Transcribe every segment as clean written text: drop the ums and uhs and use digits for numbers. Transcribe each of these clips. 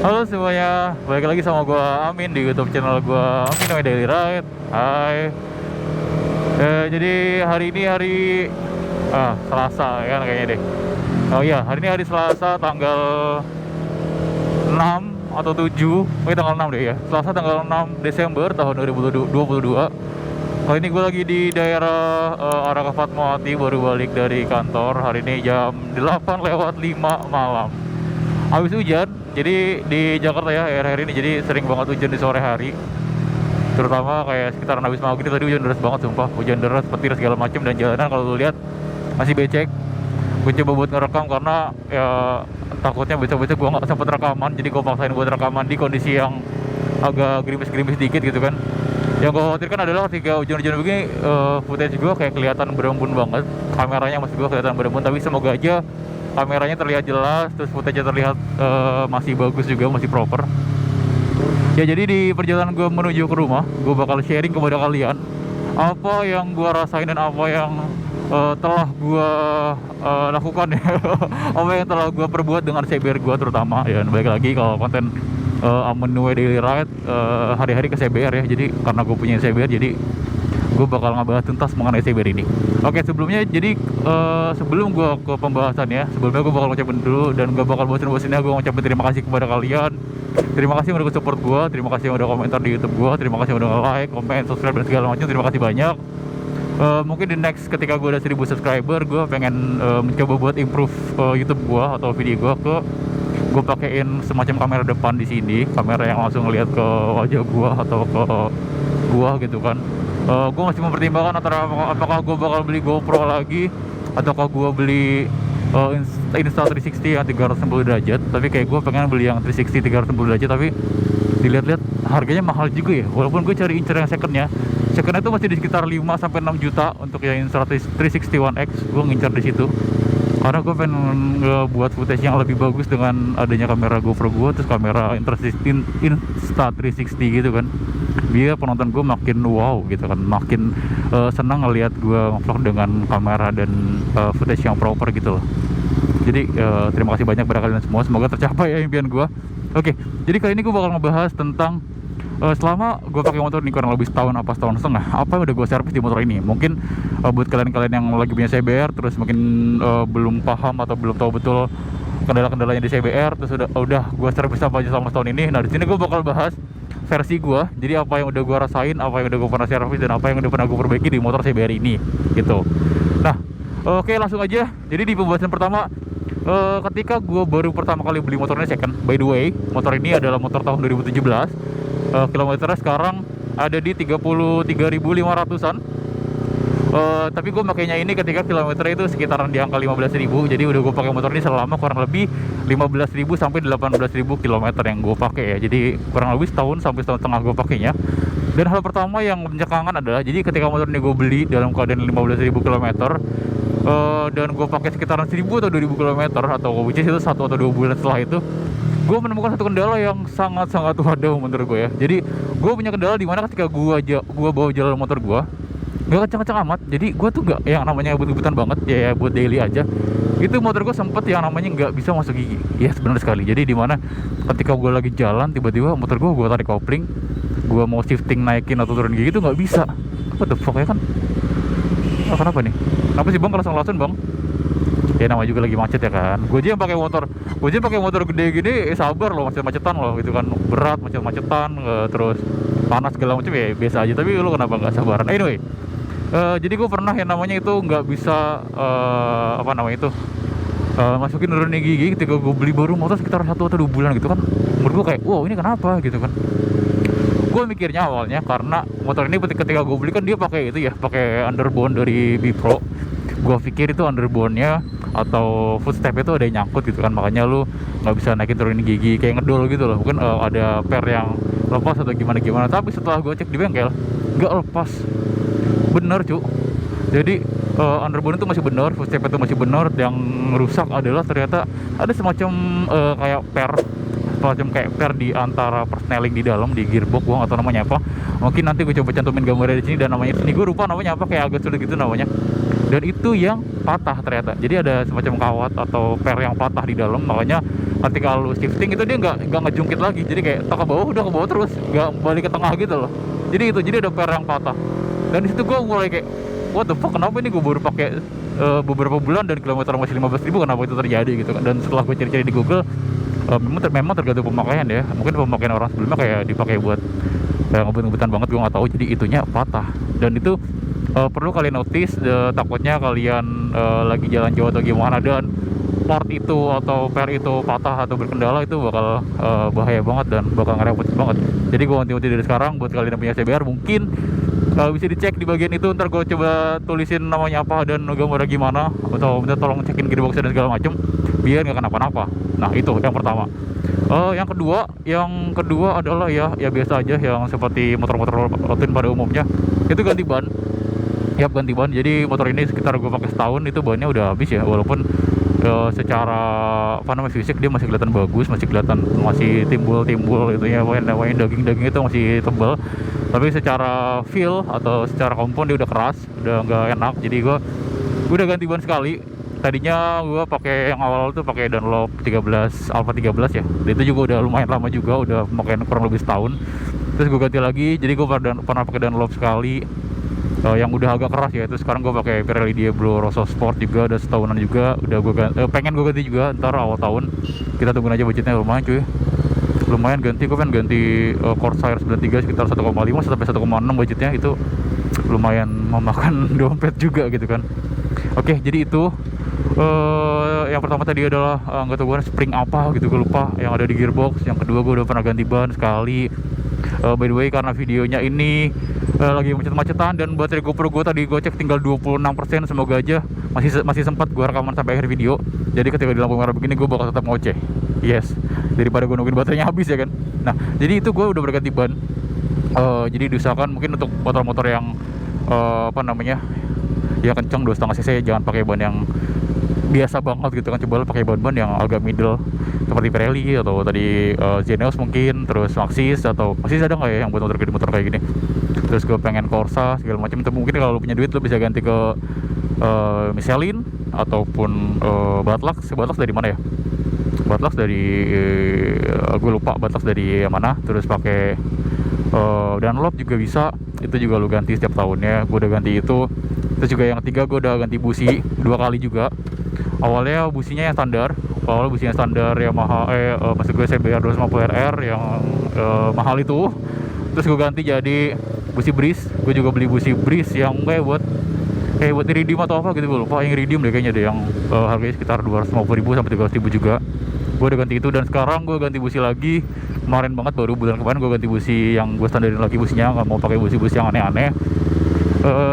Halo semuanya, balik lagi sama gua Amin di YouTube channel gua Amin My Daily Ride. Hai. Jadi hari ini hari Selasa ya kan kayaknya deh. Oh iya, hari ini hari Selasa tanggal 6 atau 7. Tanggal 6 deh ya. Selasa tanggal 6 Desember tahun 2022. Kali ini gue lagi di daerah arah ke Fatmawati, baru balik dari kantor. Hari ini jam 8:05 malam. Habis hujan, jadi di Jakarta ya akhir-akhir ini jadi sering banget hujan di sore hari. Terutama kayak sekitaran habis maghrib tadi hujan deras banget sumpah. Hujan deras, petir segala macam, dan jalanan kalau lu lihat masih becek. Gue coba buat ngerekam karena ya takutnya besok-besok gue nggak sempet rekaman, jadi gue paksain buat rekaman di kondisi yang agak gerimis-gerimis dikit gitu kan. Yang gue khawatirkan adalah ketika hujan-hujan begini, footage gue kayak kelihatan berembun banget. Kameranya maksud gue kelihatan berembun, tapi semoga aja kameranya terlihat jelas, terus footage-nya terlihat masih bagus juga, masih proper. Ya jadi di perjalanan gue menuju ke rumah, gue bakal sharing kepada kalian apa yang gue rasain dan apa yang telah gue lakukan ya. Apa yang telah gue perbuat dengan CBR gue terutama ya. Balik lagi kalau konten Amin My Daily Ride hari-hari ke CBR ya. Jadi karena gue punya CBR, jadi gue bakal ngebahas tuntas mengenai CBR ini. Oke, sebelumnya jadi sebelum gue ke pembahasan ya, sebelumnya gue bakal ngucapin dulu, dan gue bakal bosan-bosannya gue ngucapin terima kasih kepada kalian. Terima kasih yang udah support gue, terima kasih yang udah komentar di YouTube gue, terima kasih yang udah like, komen, subscribe dan segala macam. Terima kasih banyak. Mungkin di next ketika gue udah 1000 subscriber, gue pengen mencoba buat improve YouTube gue atau video gue pakein semacam kamera depan di sini, kamera yang langsung ngeliat ke wajah gue atau ke gue gitu kan. Gue masih mempertimbangkan antara apakah gue bakal beli GoPro lagi ataukah gue beli Insta360 yang 360 derajat. Tapi kayak gue pengen beli yang 360 derajat, tapi dilihat-lihat harganya mahal juga ya. Walaupun gue cari incer yang secondnya itu masih di sekitar 5 sampai 6 juta untuk yang Insta360 One X. Gue ngincar di situ karena gue pengen buat footage yang lebih bagus dengan adanya kamera GoPro gue, terus kamera Insta360 gitu kan, biar penonton gue makin wow gitu kan, makin senang ngelihat gue vlog dengan kamera dan footage yang proper gitu loh. Jadi terima kasih banyak pada kalian semua, semoga tercapai ya impian gue. Oke, jadi kali ini gue bakal ngebahas tentang selama gue pakai motor ini kurang lebih setahun apa setahun setengah, apa yang udah gue servis di motor ini. Mungkin buat kalian-kalian yang lagi punya CBR terus mungkin belum paham atau belum tahu betul kendala-kendalanya di CBR, terus udah gue servis apa aja selama setahun ini. Nah, di sini gue bakal bahas versi gue, jadi apa yang udah gue rasain, apa yang udah gue pernah servis, dan apa yang udah pernah gue perbaiki di motor CBR ini gitu. Nah, oke, langsung aja. Jadi di pembahasan pertama, ketika gue baru pertama kali beli motornya second, by the way, motor ini adalah motor tahun 2017. Kilometernya sekarang ada di 33.500an. Tapi gue makainya ini ketika kilometernya itu sekitaran di angka 15.000. Jadi udah gue pakai motor ini selama kurang lebih 15.000 sampai 18.000 kilometer yang gue pakai ya. Jadi kurang lebih setahun sampai setahun setengah gue pakainya. Dan hal pertama yang mencengangkan adalah, jadi ketika motor ini gue beli dalam keadaan 15.000 kilometer, dan gue pakai sekitaran 1.000 atau 2.000 kilometer, atau which is itu 1 atau 2 bulan setelah itu, gue menemukan satu kendala yang sangat-sangat waduh menurut gue ya. Jadi gue punya kendala di mana ketika gue bawa jalan motor gue nggak kencang-kencang amat. Jadi gue tuh nggak yang namanya ngebut-ngebutan banget ya, buat daily aja. Itu motor gue sempet yang namanya nggak bisa masuk gigi. Ya sebenarnya sekali. Jadi di mana ketika gue lagi jalan tiba-tiba motor gue tarik kopling, gue mau shifting naikin atau turun gigi itu nggak bisa. What the fuck ya kan? Kenapa nih? Kenapa sih bang kelasan-kelasan bang? Ya namanya juga lagi macet ya kan. Gue aja yang pakai motor gede gini, sabar loh, macet-macetan loh gitu kan, berat, macet-macetan, terus panas segala macam ya biasa aja. Tapi lu kenapa nggak sabaran? Anyway, jadi gue pernah yang namanya itu nggak bisa masukin nurunin gigi ketika gue beli baru motor sekitar 1 atau 2 bulan gitu kan. Menurut gue kayak wow, ini kenapa gitu kan. Gue mikirnya awalnya karena motor ini ketika gue beli kan dia pakai itu ya, pakai underbone dari Bipro. Gue pikir itu underbone-nya atau footstep itu ada yang nyangkut gitu kan, makanya lu nggak bisa naikin turunin gigi kayak ngedol gitu loh. Mungkin ada per yang lepas atau gimana. Tapi setelah gue cek di bengkel, nggak lepas, bener cu. Jadi underbone itu masih bener, footstep itu masih bener. Yang rusak adalah ternyata ada semacam kayak per di antara persneling di dalam, di gearbox. Gue nggak tahu namanya apa. Mungkin nanti gue coba cantumin gambarnya di sini, dan namanya ini gue lupa namanya apa, kayak agak sulit gitu namanya. dan itu yang patah ternyata. Jadi ada semacam kawat atau per yang patah di dalam, makanya ketika lu shifting itu dia nggak ngejungkit lagi, jadi kayak tak ke bawah udah ke bawah terus, nggak balik ke tengah gitu loh. Jadi ada per yang patah, dan di situ gue mulai kayak what the fuck, kenapa ini gue baru pakai beberapa bulan dan kilometer masih 15.000, kenapa itu terjadi gitu kan. Dan setelah gue cari-cari di Google, memang tergantung pemakaian ya, mungkin pemakaian orang sebelumnya kayak dipakai buat ngebut-ngebutan banget, gue nggak tahu, jadi itunya patah. Dan itu perlu kalian notice, takutnya kalian lagi jalan jauh atau gimana dan part itu atau per itu patah atau berkendala, itu bakal bahaya banget dan bakal ngerepotin banget. Jadi gue wanti-wanti dari sekarang buat kalian yang punya CBR, mungkin bisa dicek di bagian itu, ntar gue coba tulisin namanya apa dan gambarnya gimana, atau minta tolong cekin gearboxnya dan segala macem biar nggak kenapa-napa. Nah itu yang pertama. Yang kedua adalah ya biasa aja, yang seperti motor-motor rutin pada umumnya, itu ganti ban. Ganti ban. Jadi motor ini sekitar gue pakai setahun itu bannya udah habis ya, walaupun secara fisik dia masih kelihatan bagus, masih kelihatan masih timbul gitu ya, warna daging itu masih tebal, tapi secara feel atau secara kompon dia udah keras, udah nggak enak. Jadi gue udah ganti ban sekali. Tadinya gue pakai yang awal tuh pakai Dunlop 13 Alpha 13 ya, itu juga udah lumayan lama juga, udah pakai kurang lebih setahun. Terus gue ganti lagi, jadi gue pernah pakai Dunlop sekali yang udah agak keras ya, itu sekarang gue pakai Pirelli Diablo Rosso Sport juga, udah setahunan juga, udah gue pengen gue ganti juga ntar awal tahun. Kita tungguin aja, budgetnya lumayan cuy, lumayan ganti. Gue pengen ganti Corsair 93 sekitar 1,5 sampai 1,6 budgetnya, itu lumayan memakan dompet juga gitu kan. Oke, jadi itu yang pertama tadi adalah nggak tahu gue spring apa gitu, gue lupa, yang ada di gearbox. Yang kedua gue udah pernah ganti ban sekali. By the way, karena videonya ini lagi macet-macetan dan baterai GoPro gue tadi gue cek tinggal 26%, semoga aja masih sempat gue rekaman sampai akhir video. Jadi ketika di lampu merah begini gue bakal tetap ngoceh, yes, daripada gue nungguin baterainya habis ya kan. Nah jadi itu gue udah berganti ban. Jadi diusahakan mungkin untuk motor-motor yang yang kenceng 2,5 cc, jangan pakai ban yang biasa banget gitu kan, coba pakai ban-ban yang agak middle seperti Pirelli atau tadi Zeneos mungkin, terus Maxxis ada nggak ya yang buat motor kayak gini. Terus gue pengen Corsa segala macam, itu mungkin kalau lu punya duit lu bisa ganti ke Michelin ataupun Batlux dari mana ya, Batlux dari gue lupa Batlux dari mana. Terus pakai Dunlop juga bisa, itu juga lu ganti setiap tahunnya. Gue udah ganti itu. Terus juga yang ketiga gue udah ganti busi 2 kali juga. Awalnya businya yang standar, Yamaha maksud gue CBR 250RR yang mahal itu. Terus gue ganti jadi busi Breeze. Gue juga beli busi Breeze yang kayak buat iridium atau apa gitu, gue lupa, yang iridium deh kayaknya deh, yang harganya sekitar 250.000 sampai 300.000 juga. Gue udah ganti itu, dan sekarang gue ganti busi lagi. Kemarin banget, baru bulan kemarin gue ganti busi yang gue standarin lagi businya, nggak mau pakai busi-busi yang aneh-aneh.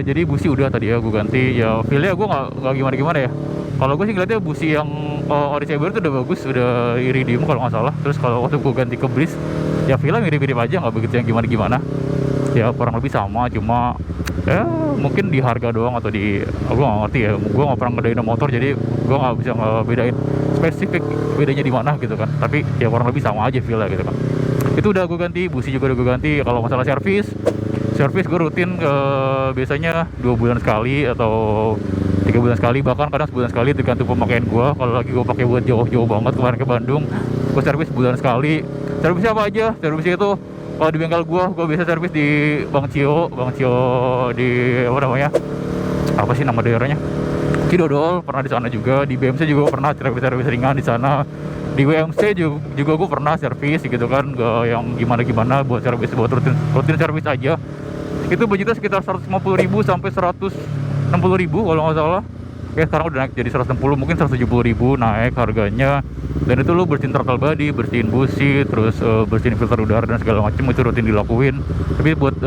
Jadi busi udah tadi ya gue ganti, ya feelnya gue nggak gimana-gimana ya. Kalau gue sih ngeliatnya busi yang ori CBR itu udah bagus, udah iridium kalau nggak salah. Terus kalau waktu gue ganti ke Breeze, ya feelnya mirip-mirip aja, nggak begitu yang gimana-gimana. Ya kurang lebih sama, cuma mungkin di harga doang atau gue nggak ngerti ya. Gue nggak pernah ngedain motor, jadi gue nggak bisa ngebedain spesifik bedanya di mana gitu kan. Tapi ya kurang lebih sama aja feelnya gitu kan. Itu udah gue ganti, busi juga udah gue ganti. Kalau masalah servis gue rutin biasanya 2 bulan sekali atau 3 bulan sekali, bahkan kadang sebulan sekali, tergantung pemakaian gue. Kalau lagi gue pakai buat jauh-jauh banget, kemarin ke Bandung, gue servis bulan sekali. Servisnya apa aja? Servisnya itu kalau di bengkel gue biasa servis di Bang Cio di apa sih nama daerahnya, Cidodol, pernah di sana juga. Di BMC juga pernah servis ringan di sana. Di WMC juga gue pernah servis gitu kan, gak yang gimana buat servis, buat rutin servis aja. Itu budgetnya sekitar 150.000 sampai 160.000 kalau nggak salah. Sekarang udah naik jadi 160, mungkin 170.000 naik harganya. Dan itu lo bersihin throttle body, bersihin busi, terus bersihin filter udara dan segala macam, itu rutin dilakuin. Tapi buat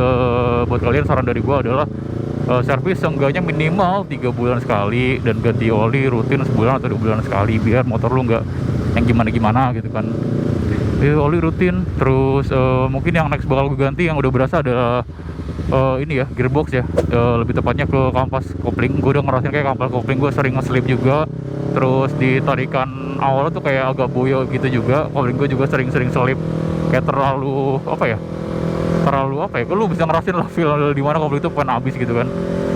kalian, saran dari gue adalah servis seenggaknya minimal 3 bulan sekali, dan ganti oli rutin sebulan atau 2 bulan sekali, biar motor lu nggak yang gimana gitu kan. Oli rutin. Terus mungkin yang next bakal gue ganti yang udah berasa adalah ini ya, gearbox ya, lebih tepatnya ke kampas kopling. Gue udah ngerasain kayak kampas kopling gue sering nge-slip juga. Terus di tarikan awal tuh kayak agak boyo gitu juga. Kopling gue juga sering selip, kayak terlalu apa ya, lu bisa ngerasain lah feel di mana kopling itu pengen habis gitu kan.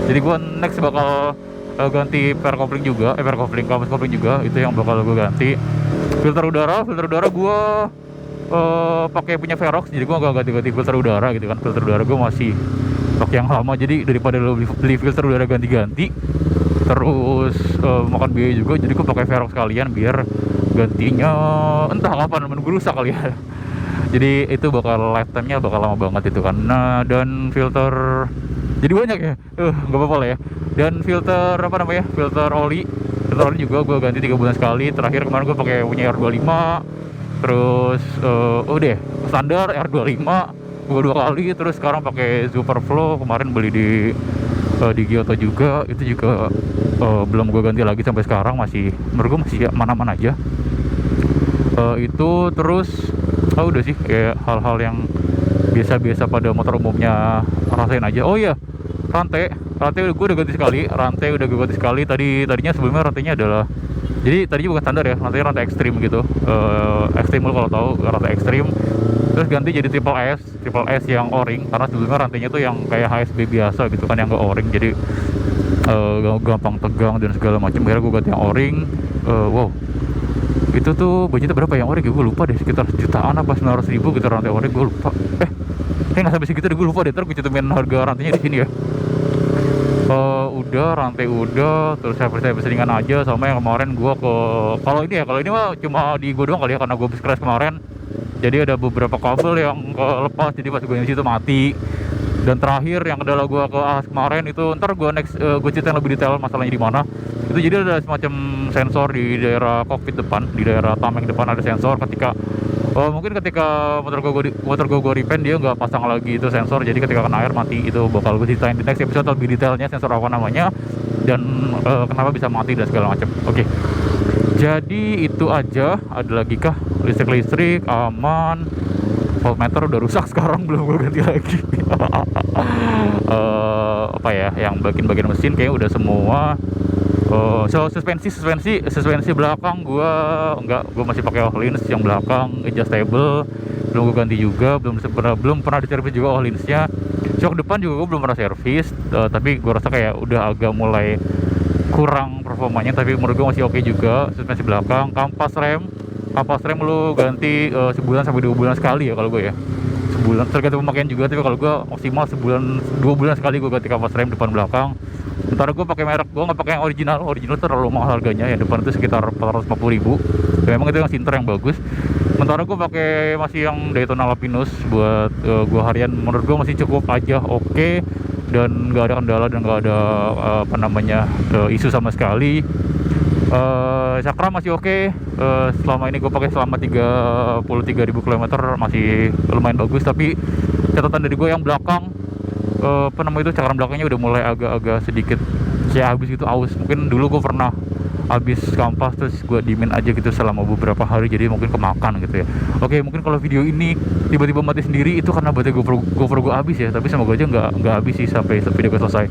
Jadi gue next bakal ganti pair kopling juga, pair kopling, kamus kopling juga, itu yang bakal gue ganti. Filter udara gue pakai punya Verox, jadi gue gak ganti-ganti filter udara gitu kan. Filter udara gue masih pakai yang lama, jadi daripada lo beli filter udara ganti-ganti terus makan biaya juga, jadi gue pakai Verox kalian biar gantinya entah kapan menunggu rusak kali ya. Jadi itu bakal lifetime-nya bakal lama banget itu kan. Nah, dan filter jadi banyak ya, nggak apa-apa lah ya. Dan filter apa namanya, filter oli juga gue ganti 3 bulan sekali. Terakhir kemarin gue pakai punya R25, terus udah standar R25 gue 2 kali, terus sekarang pakai Superflow kemarin beli di Giotto juga, itu juga belum gue ganti lagi sampai sekarang, masih menurut gue masih mana-mana aja. Itu terus udah sih kayak hal-hal yang biasa-biasa pada motor umumnya rasain aja. Oh iya, rantai gue udah ganti sekali, tadinya sebelumnya rantainya adalah, jadi tadinya bukan standar ya, rantai ekstrim gitu, ekstrim kalau tahu rantai ekstrim, terus ganti jadi triple S yang O-ring, karena sebelumnya rantainya tuh yang kayak HSB biasa gitu kan, yang nggak O-ring, jadi gampang tegang dan segala macam. Akhirnya gue ganti yang O-ring. Wow, itu tuh budgetnya berapa yang O-ring ya, gue lupa deh, sekitar jutaan apa 900.000 gitu rantai O-ring, gue lupa. Nggak sampai segitu deh, gue lupa deh. Ntar gue cantumin harga rantainya di sini ya. Udah rantai udah, terus saya ringan aja. Sama yang kemarin gue kalau ini mah cuma di gue doang kali ya, karena gue habis crash kemarin, jadi ada beberapa kabel yang lepas, jadi pas gue di situ mati. Dan terakhir yang kendala gue ke AHAS kemarin itu, ntar gue gue ceritain lebih detail masalahnya di mana. Itu jadi ada semacam sensor di daerah kokpit depan, di daerah tameng depan ada sensor. Ketika mungkin ketika motor gue repaint, dia nggak pasang lagi itu sensor, jadi ketika kena air mati. Itu bakal gue ceritain di next episode lebih detailnya, sensor apa namanya dan kenapa bisa mati dan segala macam. Oke. Jadi itu aja. Ada lagi kah? Listrik aman. Voltmeter udah rusak sekarang, belum gue ganti lagi. Apa ya, yang bagian mesin kayak udah semua. Suspensi belakang gue masih pakai Öhlins yang belakang adjustable, belum gue ganti juga, belum pernah diservis juga Öhlinsnya. Shock depan juga gue belum pernah servis, tapi gue rasa kayak udah agak mulai kurang performanya, tapi menurut gue masih oke juga. Suspensi belakang, kampas rem lu ganti sebulan sampai 2 bulan sekali ya kalau gue ya. Sebulan tergantung pemakaian juga, tapi kalau gue maksimal 2 bulan sekali gue ganti kampas rem depan belakang. Sementara gue pakai merek, gue nggak pakai yang original terlalu mahal harganya, yang depan itu sekitar 450.000. Ya, memang itu yang sinter yang bagus. Sementara gue pakai masih yang Daytona Lapinus buat gue harian, menurut gue masih cukup aja, oke. Dan nggak ada kendala dan nggak ada isu sama sekali. Cakra masih oke. Selama ini gue pakai selama 33.000 km masih lumayan bagus, tapi catatan dari gue yang belakang, cakram belakangnya udah mulai agak-agak sedikit kayak habis gitu, aus. Mungkin dulu gue pernah habis kampas terus gue diemin aja gitu selama beberapa hari, jadi mungkin kemakan gitu ya. Oke, mungkin kalau video ini tiba-tiba mati sendiri itu karena baterai GoPro gue habis ya, tapi semoga aja nggak habis sih sampai video gue selesai.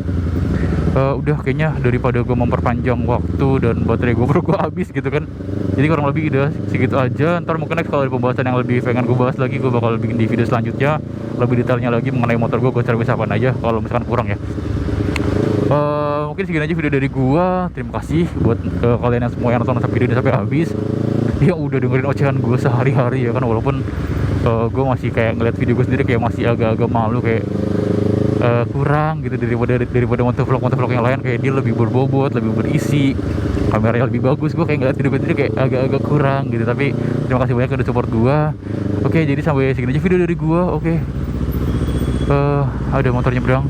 Udah kayaknya daripada gue memperpanjang waktu dan baterai GoPro gue habis gitu kan, jadi kurang lebih udah segitu aja. Ntar mungkin next kalau ada pembahasan yang lebih pengen gue bahas lagi, gue bakal bikin di video selanjutnya lebih detailnya lagi mengenai motor gue servis apaan aja kalau misalkan kurang ya. Mungkin segini aja video dari gua. Terima kasih buat kalian yang semua yang nonton video ini sampai habis, yang udah dengerin ocehan gue sehari-hari ya kan. Walaupun gue masih kayak ngeliat video gue sendiri kayak masih agak-agak malu, kayak kurang gitu daripada motovlog yang lain. Kayak dia lebih berbobot, lebih berisi, kameranya lebih bagus. Gue kayak ngeliat video gue kayak agak-agak kurang gitu. Tapi terima kasih banyak udah support gue. Oke, jadi sampai segini aja video dari gue. Oke. Ada motor nyebrang.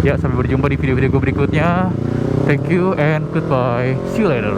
Ya, sampai berjumpa di video-video gue berikutnya. Thank you and goodbye. See you later.